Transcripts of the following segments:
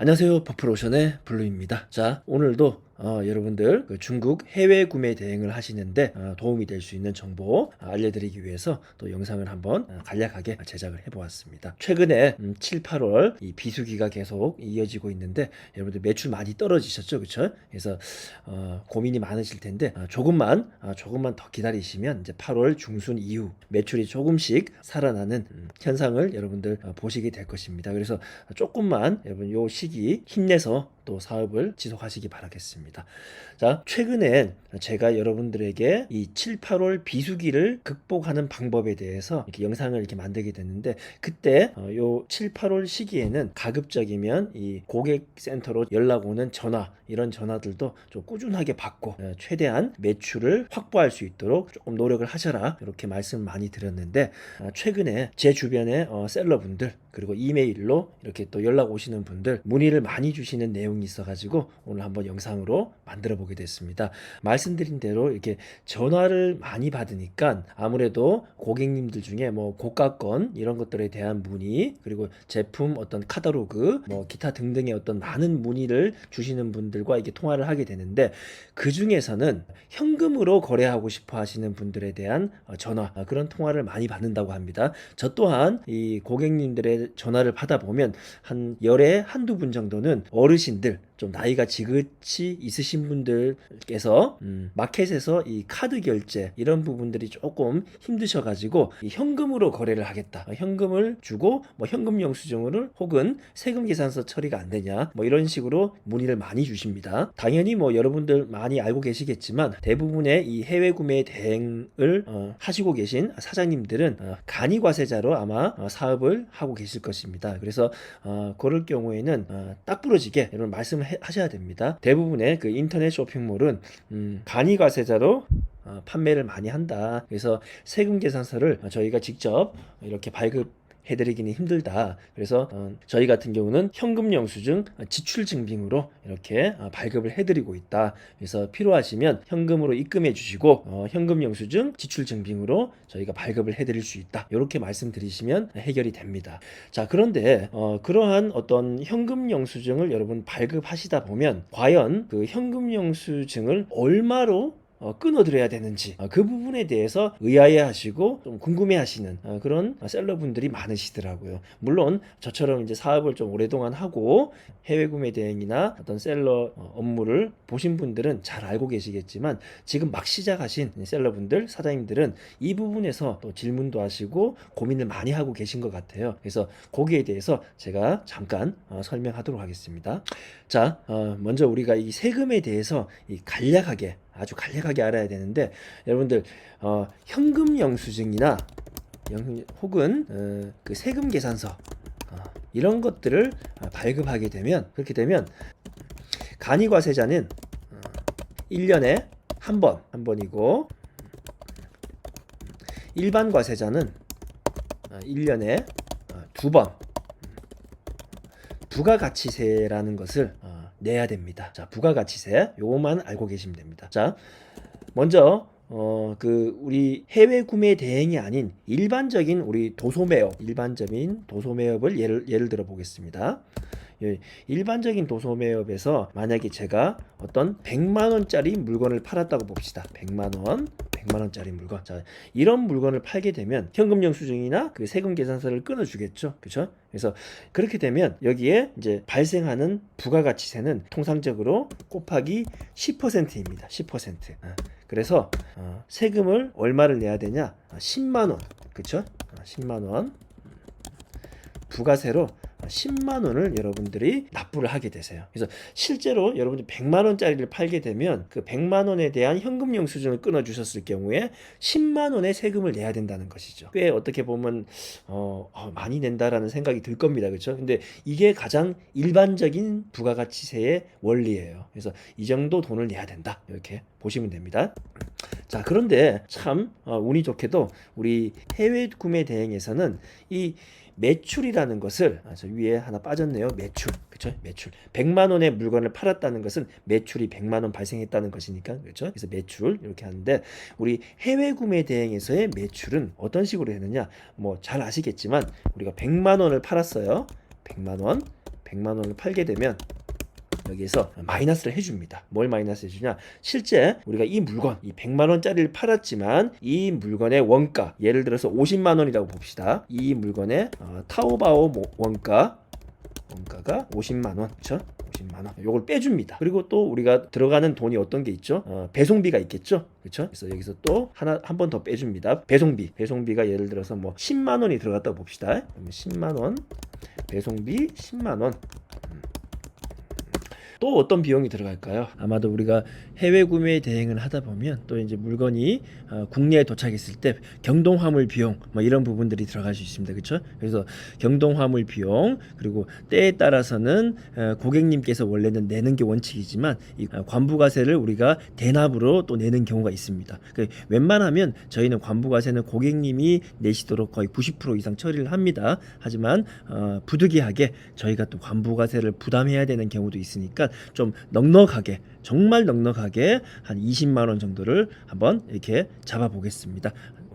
안녕하세요. 버플오션의 블루입니다. 자, 오늘도 여러분들 그 중국 해외 구매 대행을 하시는데 도움이 될 수 있는 정보 알려드리기 위해서 또 영상을 한번 간략하게 제작을 해보았습니다. 최근에 7, 8월 이 비수기가 계속 이어지고 있는데 여러분들 매출 많이 떨어지셨죠, 그렇죠? 그래서 고민이 많으실 텐데 조금만 더 기다리시면 이제 8월 중순 이후 매출이 조금씩 살아나는 현상을 여러분들 보시게 될 것입니다. 그래서 조금만 여러분 요 시기 힘내서 또 사업을 지속하시기 바라겠습니다. 자, 최근에 제가 여러분들에게 이 7, 8월 비수기를 극복하는 방법에 대해서 이렇게 영상을 이렇게 만들게 됐는데 그때 요 7, 8월 시기에는 가급적이면 이 고객센터로 연락 오는 전화 이런 전화들도 좀 꾸준하게 받고 최대한 매출을 확보할 수 있도록 조금 노력을 하셔라 이렇게 말씀 많이 드렸는데 최근에 제 주변에 셀러분들 그리고 이메일로 이렇게 또 연락 오시는 분들 문의를 많이 주시는 내용이 있어가지고 오늘 한번 영상으로 만들어 보게 됐습니다. 말씀드린 대로 이렇게 전화를 많이 받으니까 아무래도 고객님들 중에 뭐 고가권 이런 것들에 대한 문의 그리고 제품 어떤 카탈로그 뭐 기타 등등의 어떤 많은 문의를 주시는 분들과 이게 통화를 하게 되는데 그 중에서는 현금으로 거래하고 싶어 하시는 분들에 대한 전화 그런 통화를 많이 받는다고 합니다. 저 또한 이 고객님들의 전화를 받아보면 한 열에 한두 분 정도는 어르신들 좀 나이가 지긋이 있으신 분들께서 마켓에서 이 카드 결제 이런 부분들이 조금 힘드셔가지고 이 현금으로 거래를 하겠다. 현금을 주고 뭐 현금 영수증을 혹은 세금 계산서 처리가 안 되냐 뭐 이런 식으로 문의를 많이 주십니다. 당연히 뭐 여러분들 많이 알고 계시겠지만 대부분의 이 해외 구매 대행을 하시고 계신 사장님들은 간이과세자로 아마 사업을 하고 계실 것입니다. 그래서 그럴 경우에는 딱 부러지게 여러분 말씀을 하셔야 됩니다. 대부분의 그 인터넷 쇼핑몰은 간이과세자로 판매를 많이 한다. 그래서 세금 계산서를 저희가 직접 이렇게 해드리기는 힘들다. 그래서 저희 같은 경우는 현금 영수증 지출 증빙으로 이렇게 발급을 해드리고 있다. 그래서 필요하시면 현금으로 입금해 주시고 현금 영수증 지출 증빙으로 저희가 발급을 해드릴 수 있다. 이렇게 말씀드리시면 해결이 됩니다. 자, 그런데 그러한 어떤 현금 영수증을 여러분 발급하시다 보면 과연 그 현금 영수증을 얼마로 끊어드려야 되는지 그 부분에 대해서 의아해하시고 좀 궁금해하시는 그런 셀러분들이 많으시더라고요. 물론 저처럼 이제 사업을 좀 오랫동안 하고 해외 구매 대행이나 어떤 셀러 업무를 보신 분들은 잘 알고 계시겠지만 지금 막 시작하신 셀러분들, 사장님들은 이 부분에서 또 질문도 하시고 고민을 많이 하고 계신 것 같아요. 그래서 거기에 대해서 제가 잠깐 설명하도록 하겠습니다. 자, 먼저 우리가 이 세금에 대해서 아주 간략하게 알아야 되는데 여러분들 현금 영수증이나 혹은 그 세금 계산서 이런 것들을 발급하게 되면 그렇게 되면 간이과세자는 1년에 한 번이고 일반 과세자는 1년에 두 번 부가가치세라는 것을 내야 됩니다. 자, 부가가치세 요것만 알고 계시면 됩니다. 자, 먼저 그 우리 해외 구매 대행이 아닌 일반적인 우리 일반적인 도소매업을 예를 들어 보겠습니다. 일반적인 도소매업에서 만약에 제가 어떤 100만 원짜리 물건을 팔았다고 봅시다. 100만 원짜리 물건. 자, 이런 물건을 팔게 되면 현금 영수증이나 그 세금 계산서를 끊어 주겠죠. 그렇죠? 그래서 그렇게 되면 여기에 이제 발생하는 부가가치세는 통상적으로 곱하기 10%입니다. 10%. 그래서 세금을 얼마를 내야 되냐? 10만 원. 그렇죠? 10만 원. 부가세로 10만 원을 여러분들이 납부를 하게 되세요. 그래서 실제로 여러분들이 100만 원짜리를 팔게 되면 그 100만 원에 대한 현금 영수증을 끊어 주셨을 경우에 10만 원의 세금을 내야 된다는 것이죠. 꽤 어떻게 보면 많이 낸다라는 생각이 들 겁니다. 그렇죠? 근데 이게 가장 일반적인 부가가치세의 원리예요. 그래서 이 정도 돈을 내야 된다. 이렇게 보시면 됩니다. 자, 그런데 참 운이 좋게도 우리 해외 구매 대행에서는 이 매출이라는 것을 저 위에 하나 빠졌네요. 매출. 그렇죠? 매출. 100만 원의 물건을 팔았다는 것은 매출이 100만 원 발생했다는 것이니까. 그렇죠? 그래서 매출 이렇게 하는데 우리 해외 구매 대행에서의 매출은 어떤 식으로 되느냐? 뭐 잘 아시겠지만 우리가 100만 원을 팔았어요. 100만 원. 100만 원을 팔게 되면 여기에서 마이너스를 해줍니다. 뭘 마이너스 해주냐? 실제 우리가 이 물건, 이 100만 원짜리를 팔았지만 이 물건의 원가, 예를 들어서 50만 원이라고 봅시다. 이 물건의 타오바오 원가가 50만 원, 그렇죠? 50만 원. 요걸 빼줍니다. 그리고 또 우리가 들어가는 돈이 어떤 게 있죠? 배송비가 있겠죠? 그렇죠? 그래서 여기서 또 한 번 더 빼줍니다. 배송비가 예를 들어서 뭐 10만 원이 들어갔다고 봅시다. 그러면 10만 원, 배송비 10만 원. 또 어떤 비용이 들어갈까요? 아마도 우리가 해외 구매 대행을 하다 보면 또 이제 물건이 국내에 도착했을 때 경동 화물 비용 뭐 이런 부분들이 들어갈 수 있습니다. 그렇죠? 그래서 경동 화물 비용, 그리고 때에 따라서는 고객님께서 원래는 내는 게 원칙이지만 이 관부가세를 우리가 대납으로 또 내는 경우가 있습니다. 웬만하면 저희는 관부가세는 고객님이 내시도록 거의 90% 이상 처리를 합니다. 하지만 부득이하게 저희가 또 관부가세를 부담해야 되는 경우도 있으니까 좀 넉넉하게, 정말 넉넉하게 한 20만 원 정도를 한번 이렇게 잡아 보겠습니다.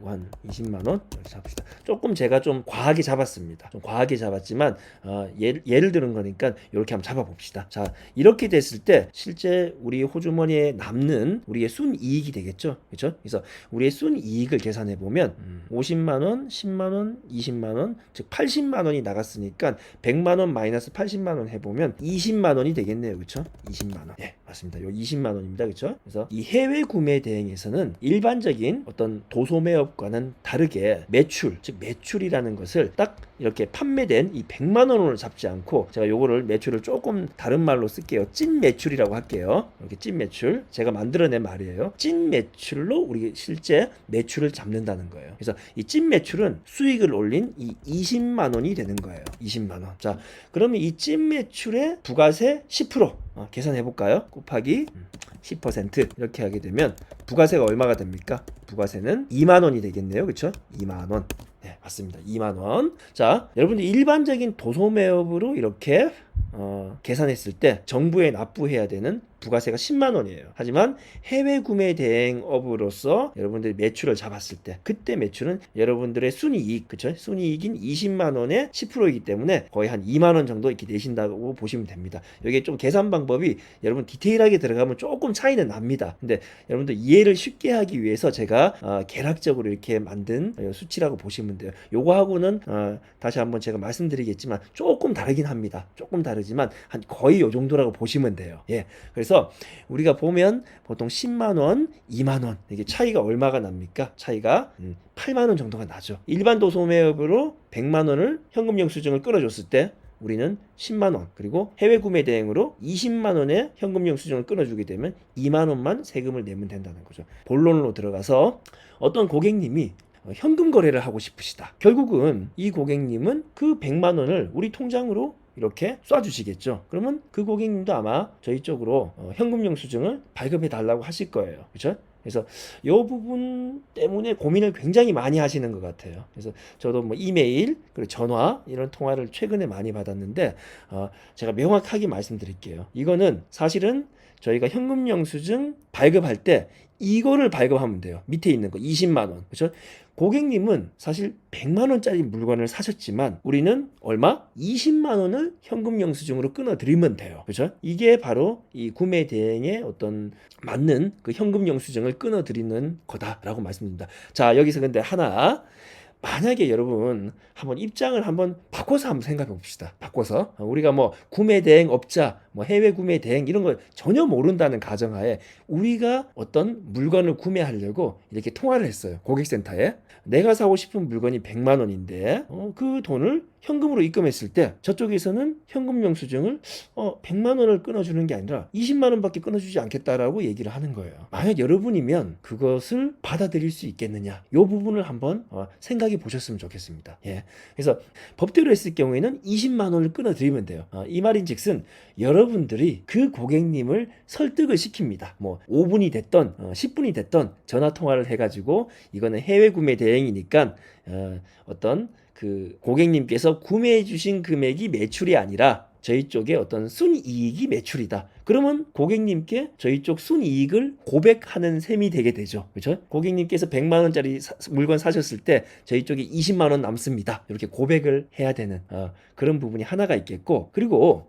한 20만 원 잡읍시다. 조금 제가 좀 과하게 잡았습니다. 좀 과하게 잡았지만 예를 들은 거니까 이렇게 한번 잡아봅시다. 자, 이렇게 됐을 때 실제 우리 호주머니에 남는 우리의 순이익이 되겠죠, 그렇죠? 그래서 우리의 순이익을 계산해 보면 50만 원, 10만 원, 20만 원, 즉 80만 원이 나갔으니까 100만 원 마이너스 80만 원 해보면 20만 원이 되겠네요, 그렇죠? 20만 원. 예, 맞습니다. 요 20만 원입니다, 그렇죠? 그래서 이 해외 구매 대행에서는 일반적인 어떤 도소매업 과는 다르게 매출, 즉 매출이라는 것을 딱 이렇게 판매된 이 100만 원으로 잡지 않고, 제가 요거를 매출을 조금 다른 말로 쓸게요. 찐 매출이라고 할게요. 이렇게 찐 매출, 제가 만들어낸 말이에요. 찐 매출로 우리 실제 매출을 잡는다는 거예요. 그래서 이 찐 매출은 수익을 올린 이 20만 원이 되는 거예요. 20만 원. 자, 그러면 이 찐 매출의 부가세 10% 계산해 볼까요? 곱하기 10% 이렇게 하게 되면 부가세가 얼마가 됩니까? 부가세는 2만 원이 되겠네요. 그렇죠? 2만 원. 네, 맞습니다. 2만 원. 자, 여러분들 일반적인 도소매업으로 이렇게 계산했을 때 정부에 납부해야 되는 부가세가 10만 원이에요. 하지만 해외 구매 대행업으로서 여러분들이 매출을 잡았을 때 그때 매출은 여러분들의 순이익, 그쵸? 순이익인 20만 원의 10%이기 때문에 거의 한 2만 원 정도 이렇게 내신다고 보시면 됩니다. 여기에 좀 계산 방법이 여러분 디테일하게 들어가면 조금 차이는 납니다. 근데 여러분들 이해를 쉽게 하기 위해서 제가 계략적으로 이렇게 만든 수치라고 보시면 돼요. 요거하고는 다시 한번 제가 말씀드리겠지만 조금 다르긴 합니다. 조금 다르지만 한 거의 요 정도라고 보시면 돼요. 예. 그래서 우리가 보면 보통 10만 원, 2만 원 이게 차이가 얼마가 납니까? 차이가 8만 원 정도가 나죠. 일반 도소매업으로 100만 원을 현금 영수증을 끊어줬을 때 우리는 10만 원, 그리고 해외 구매 대행으로 20만 원의 현금 영수증을 끊어주게 되면 2만 원만 세금을 내면 된다는 거죠. 본론으로 들어가서 어떤 고객님이 현금 거래를 하고 싶으시다. 결국은 이 고객님은 그 100만 원을 우리 통장으로 이렇게 쏴주시겠죠. 그러면 그 고객님도 아마 저희 쪽으로 현금 영수증을 발급해 달라고 하실 거예요. 그렇죠? 그래서 이 부분 때문에 고민을 굉장히 많이 하시는 것 같아요. 그래서 저도 뭐 이메일 그리고 전화 이런 통화를 최근에 많이 받았는데 제가 명확하게 말씀드릴게요. 이거는 사실은 저희가 현금 영수증 발급할 때 이거를 발급하면 돼요. 밑에 있는 거 20만 원. 그렇죠? 고객님은 사실 100만 원짜리 물건을 사셨지만 우리는 얼마? 20만 원을 현금 영수증으로 끊어드리면 돼요. 그렇죠? 이게 바로 이 구매 대행의 어떤 맞는 그 현금 영수증을 끊어드리는 거다라고 말씀드립니다. 자, 여기서 근데 하나, 만약에 여러분 한번 입장을 한번 바꿔서 한번 생각해 봅시다. 바꿔서 우리가 뭐 구매 대행 업자, 뭐 해외 구매 대행 이런 걸 전혀 모른다는 가정하에 우리가 어떤 물건을 구매하려고 이렇게 통화를 했어요. 고객센터에. 내가 사고 싶은 물건이 100만 원인데 그 돈을 현금으로 입금했을 때 저쪽에서는 현금 영수증을 100만 원을 끊어주는 게 아니라 20만 원밖에 끊어주지 않겠다라고 얘기를 하는 거예요. 만약 여러분이면 그것을 받아들일 수 있겠느냐, 이 부분을 한번 생각해 보셨으면 좋겠습니다. 예. 그래서 법대로 했을 경우에는 20만 원을 끊어드리면 돼요. 이 말인즉슨 여러분들이 그 고객님을 설득을 시킵니다. 뭐 5분이 됐던 10분이 됐던 전화 통화를 해가지고 이거는 해외 구매 대행이니까 어떤 그 고객님께서 구매해 주신 금액이 매출이 아니라 저희 쪽에 어떤 순이익이 매출이다. 그러면 고객님께 저희 쪽 순이익을 고백하는 셈이 되게 되죠. 그렇죠? 고객님께서 100만 원짜리 물건 사셨을 때 저희 쪽에 20만 원 남습니다. 이렇게 고백을 해야 되는 그런 부분이 하나가 있겠고, 그리고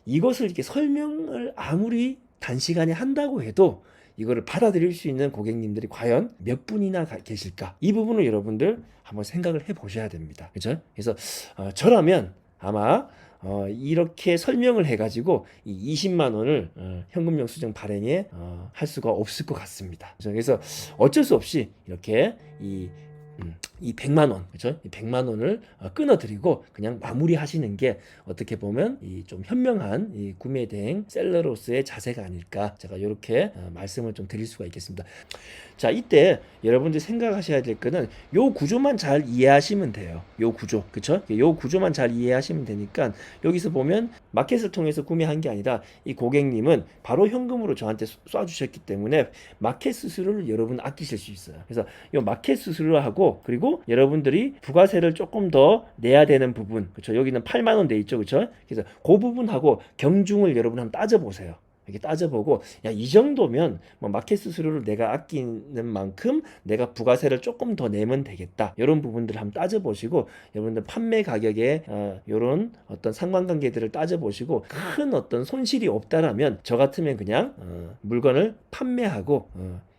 이것을 이렇게 설명을 아무리 단시간에 한다고 해도 이거를 받아들일 수 있는 고객님들이 과연 몇 분이나 계실까? 이 부분을 여러분들 한번 생각을 해 보셔야 됩니다. 그렇죠? 그래서 저라면 아마 이렇게 설명을 해가지고 이 20만 원을 현금 영수증 발행에 할 수가 없을 것 같습니다. 그래서 어쩔 수 없이 이렇게 이 100만 원, 그렇죠? 이 100만 원을 끊어드리고 그냥 마무리하시는 게 어떻게 보면 이 좀 현명한 이 구매 대행 셀러로서의 자세가 아닐까, 제가 이렇게 말씀을 좀 드릴 수가 있겠습니다. 자, 이때 여러분들이 생각하셔야 될 거는 요 구조만 잘 이해하시면 돼요. 요 구조, 그쵸? 요 구조만 잘 이해하시면 되니까 여기서 보면 마켓을 통해서 구매한 게 아니라 이 고객님은 바로 현금으로 저한테 쏴주셨기 때문에 마켓 수수료를 여러분 아끼실 수 있어요. 그래서 요 마켓 수수료하고 그리고 여러분들이 부가세를 조금 더 내야 되는 부분, 그쵸? 여기는 8만 원 돼 있죠, 그쵸? 그래서 그 부분하고 경중을 여러분 한번 따져보세요. 이렇게 따져보고, 야, 이 정도면 뭐 마켓 수수료를 내가 아끼는 만큼 내가 부가세를 조금 더 내면 되겠다, 이런 부분들을 한번 따져보시고, 여러분들 판매 가격에 이런 어떤 상관관계들을 따져보시고 큰 어떤 손실이 없다라면 저 같으면 그냥 물건을 판매하고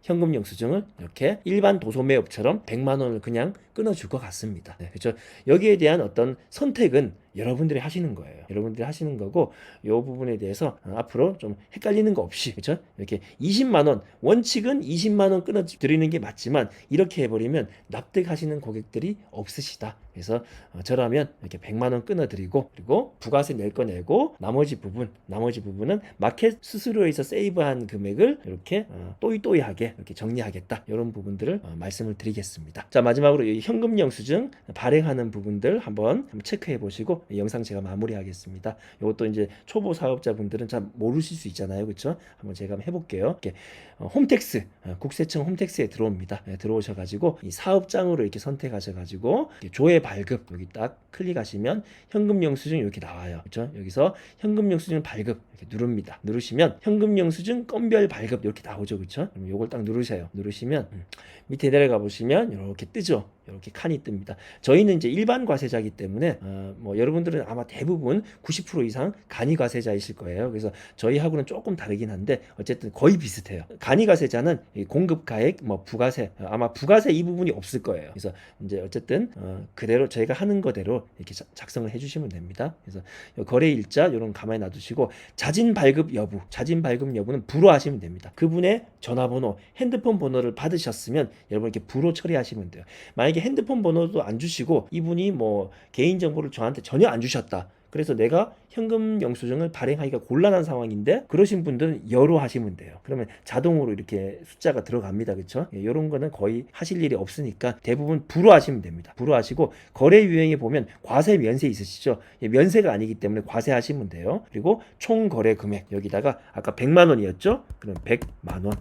현금 영수증을 이렇게 일반 도소매업처럼 100만 원을 그냥 끊어줄 것 같습니다. 네, 그렇죠? 여기에 대한 어떤 선택은 여러분들이 하시는 거예요. 여러분들이 하시는 거고, 이 부분에 대해서 앞으로 좀 헷갈리는 거 없이, 그렇죠? 이렇게 20만 원, 원칙은 20만 원 끊어드리는 게 맞지만 이렇게 해버리면 납득하시는 고객들이 없으시다. 그래서 저라면 이렇게 100만 원 끊어드리고, 그리고 부가세 낼 거 내고 나머지 부분은 마켓 수수료에서 세이브한 금액을 이렇게 또이또이하게 이렇게 정리하겠다, 이런 부분들을 말씀을 드리겠습니다. 자, 마지막으로 이 현금 영수증 발행하는 부분들 한번 체크해 보시고 영상 제가 마무리하겠습니다. 이것도 이제 초보 사업자분들은 잘 모르실 수 있잖아요, 그렇죠? 한번 제가 한번 해볼게요. 이렇게 홈택스, 국세청 홈택스에 들어옵니다. 들어오셔가지고 이 사업장으로 이렇게 선택하셔가지고 조회 발급 여기 딱 클릭하시면 현금 영수증 이렇게 나와요, 그렇죠? 여기서 현금 영수증 발급 이렇게 누릅니다. 누르시면 현금 영수증 건별 발급 이렇게 나오죠, 그렇죠? 그럼 요걸 딱 누르세요. 누르시면 밑에 내려가 보시면 이렇게 뜨죠. 이렇게 칸이 뜹니다. 저희는 이제 일반 과세자이기 때문에 뭐 여러분들은 아마 대부분 90% 이상 간이 과세자이실 거예요. 그래서 저희하고는 조금 다르긴 한데 어쨌든 거의 비슷해요. 간이 과세자는 공급가액, 뭐 부가세, 아마 부가세 이 부분이 없을 거예요. 그래서 이제 어쨌든 그대로 저희가 하는 거대로 이렇게 작성을 해주시면 됩니다. 그래서 거래일자 이런 가만히 놔두시고 자진 발급 여부는 불호하시면 됩니다. 그분의 전화번호, 핸드폰 번호를 받으셨으면 여러분 이렇게 불호 처리하시면 돼요. 만약에 핸드폰 번호도 안 주시고 이분이 뭐 개인정보를 저한테 전혀 안 주셨다, 그래서 내가 현금 영수증을 발행하기가 곤란한 상황인데, 그러신 분들은 여로 하시면 돼요. 그러면 자동으로 이렇게 숫자가 들어갑니다, 그렇죠? 이런 거는 거의 하실 일이 없으니까 대부분 불호 하시면 됩니다. 불호 하시고 거래 유형에 보면 과세 면세 있으시죠? 면세가 아니기 때문에 과세 하시면 돼요. 그리고 총 거래 금액 여기다가 아까 100만 원이었죠? 그럼 100만 원.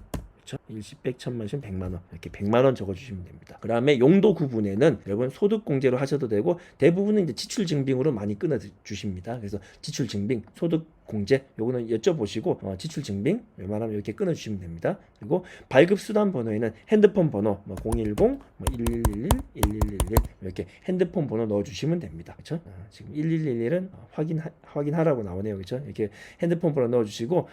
일십, 백, 천만, 십, 100만 원, 이렇게 100만 원 적어주시면 됩니다. 그 다음에 용도 구분에는 여러분 소득 공제로 하셔도 되고, 대부분은 이제 지출 증빙으로 많이 끊어 주십니다. 그래서 지출 증빙, 소득 공제 요거는 여쭤보시고 지출 증빙 웬만하면 이렇게 끊어 주시면 됩니다. 그리고 발급 수단 번호에는 핸드폰 번호 010 1111 1111 이렇게 핸드폰 번호 넣어 주시면 됩니다. 그렇죠? 지금 1111은 확인하라고 나오네요. 그렇죠? 이렇게 핸드폰 번호 넣어 주시고,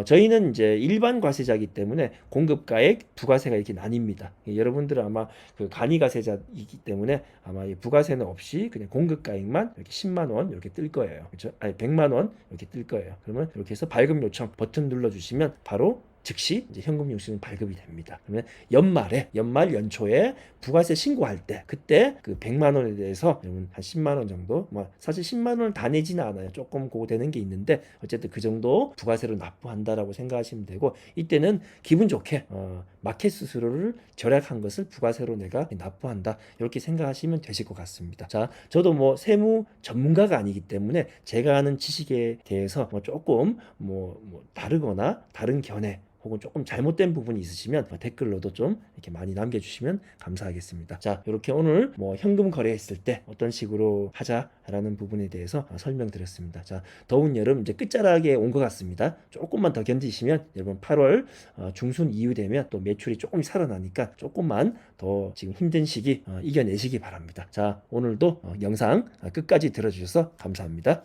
저희는 이제 일반 과세자이기 때문에 공급가액, 부가세가 이렇게 나뉩니다. 여러분들은 아마 그 간이가세자이기 때문에 아마 이 부가세는 없이 그냥 공급가액만 이렇게 10만 원 이렇게 뜰 거예요. 그렇죠? 아니 100만 원 이렇게 뜰 거예요. 그러면 이렇게 해서 발급 요청 버튼 눌러주시면 바로 즉시 이제 현금 영수증 발급이 됩니다. 그러면 연초에 부가세 신고할 때 그때 그 100만 원에 대해서 한 10만 원 정도, 뭐 사실 10만 원을 다 내지는 않아요. 조금 그거 되는 게 있는데 어쨌든 그 정도 부가세로 납부한다라고 생각하시면 되고, 이때는 기분 좋게 마켓 수수료를 절약한 것을 부가세로 내가 납부한다, 이렇게 생각하시면 되실 것 같습니다. 자, 저도 뭐 세무 전문가가 아니기 때문에 제가 아는 지식에 대해서 뭐 조금 뭐 다르거나 다른 견해 혹은 조금 잘못된 부분이 있으시면 댓글로도 좀 이렇게 많이 남겨주시면 감사하겠습니다. 자, 이렇게 오늘 뭐 현금 거래했을 때 어떤 식으로 하자라는 부분에 대해서 설명드렸습니다. 자, 더운 여름 이제 끝자락에 온 것 같습니다. 조금만 더 견디시면 여러분 8월 중순 이후 되면 또 매출이 조금 살아나니까 조금만 더 지금 힘든 시기 이겨내시기 바랍니다. 자, 오늘도 영상 끝까지 들어주셔서 감사합니다.